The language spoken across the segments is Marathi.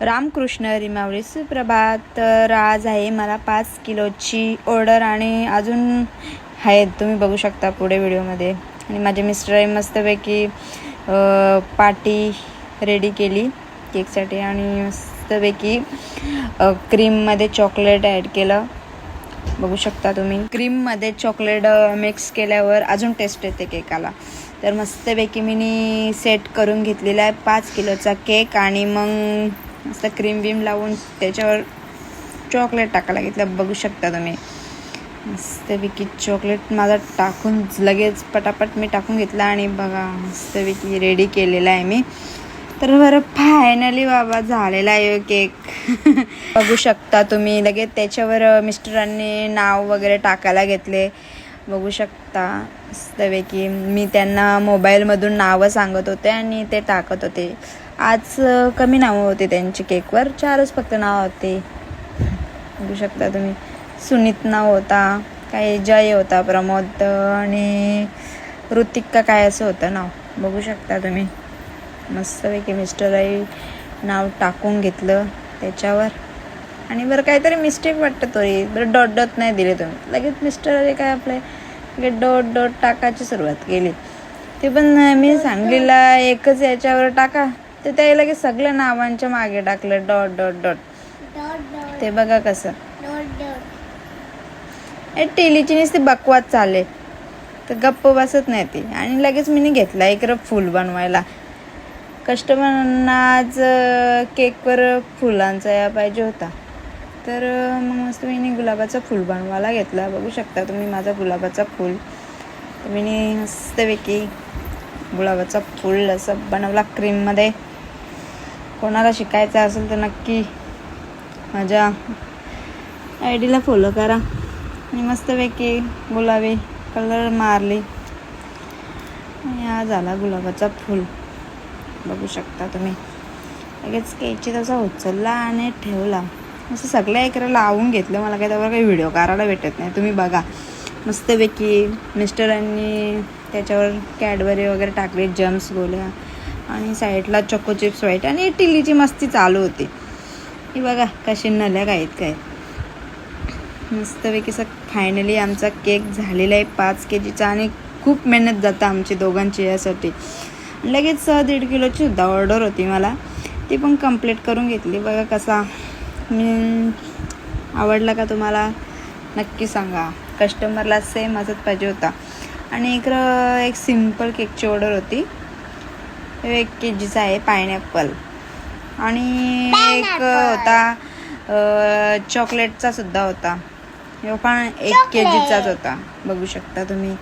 रामकृष्ण रिमावळी सुप्रभात. तर आज आहे मला 5 किलोची ऑर्डर आणि अजून आहेत, तुम्ही बघू शकता पुढे व्हिडिओमध्ये. आणि माझे मिस्टर मस्तपैकी पार्टी रेडी केली केकसाठी आणि मस्तपैकी क्रीममध्ये चॉकलेट ॲड केलं. बघू शकता तुम्ही, क्रीममध्ये चॉकलेट मिक्स केल्यावर अजून टेस्ट येते केकाला. तर मस्तपैकी मी सेट करून घेतलेला आहे 5 किलोचा केक आणि मग मस्त क्रीम बीम लावून त्याच्यावर चॉकलेट टाकायला घेतलं. बघू शकता तुम्ही मस्तपैकी चॉकलेट माझा टाकून लगेच पटापट मी टाकून घेतला आणि बघा मस्तपैकी रेडी केलेला आहे मी. तर बरं फायनली बाबा झालेला आहे केक. बघू शकता तुम्ही, लगेच त्याच्यावर मिस्टरांनी नाव वगैरे टाकायला घेतले. बघू शकता मस्तपैकी मी त्यांना मोबाईलमधून नावं सांगत होते आणि ते टाकत होते. आज कमी नावं होते त्यांचे केकवर, 4च फक्त नाव होते. बघू शकता तुम्ही, सुनीत नाव होता, काही जय होता, प्रमोद आणि ऋतिक का काय असं होतं नाव. बघू शकता तुम्ही मस्तपैकी मिस्टरही नाव टाकून घेतलं त्याच्यावर. आणि बरं काहीतरी मिस्टेक वाटतं तरी बरं डॉट नाही दिले तुम्ही. लगेच मिस्टर काय आपले डॉट टाकायची सुरुवात केली. ते पण मी सांगलीला एकच याच्यावर टाका, तर त्या लगेच सगळ्या नावांच्या मागे टाकलं डॉट. ते बघा कसं टेलीची नुसती बकवास चालले, तर गप्प बसत नाही ती. आणि लगेच मी घेतला एक फूल बनवायला. कस्टमरांना आज केकवर फुलांचा या पाहिजे होता, तर मग मस्त मी गुलाबाचा फूल बनवायला घेतला. बघू शकता तुम्ही माझा गुलाबाचा फूल. तर मी मस्तपैकी गुलाबाचा फूल असं बनवला क्रीममध्ये. कोणाला शिकायचं असेल तर नक्की माझ्या आयडीला फॉलो करा. आणि मस्तपैकी गुलाबी कलर मारली आणि हा झाला गुलाबाचा फूल. बघू शकता तुम्ही, लगेच केकची तसा उचलला आणि ठेवला. असं सगळ्या एकरा लावून घेतलं. मला काही व्हिडिओ करायला भेटत नाही. तुम्ही बघा मस्तपैकी मिस्टरांनी त्याच्यावर कॅडबरी वगैरे टाकले, जम्स गोल्या आणि साईडला चोको चिप्स व्हाईट आणि टिल्लीची मस्ती चालू होती. ही बघा कशी नल्या काय मस्तपैकी फायनली आमचा केक झालेला आहे 5 kgचा. आणि खूप मेहनत जातं आमची दोघांची यासाठी. लगेच 1.5 किलोची सुद्धा ऑर्डर होती मला, ती पण कंप्लीट करून घेतली. बघा कसा मी आवडला का तुम्हाला नक्की सांगा. कस्टमरला सेम असंच पाहिजे होता. आणि एक सिम्पल केकची ऑर्डर होती, 1 kgचा आहे पायनॅपल. आणि एक होता चॉकलेटचा सुद्धा होता, हे पण 1 kgचाच होता. बघू शकता तुम्ही.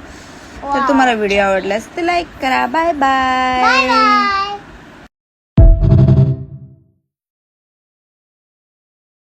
तर तुम्हाला व्हिडिओ आवडल्यास तर लाईक करा. Bye bye.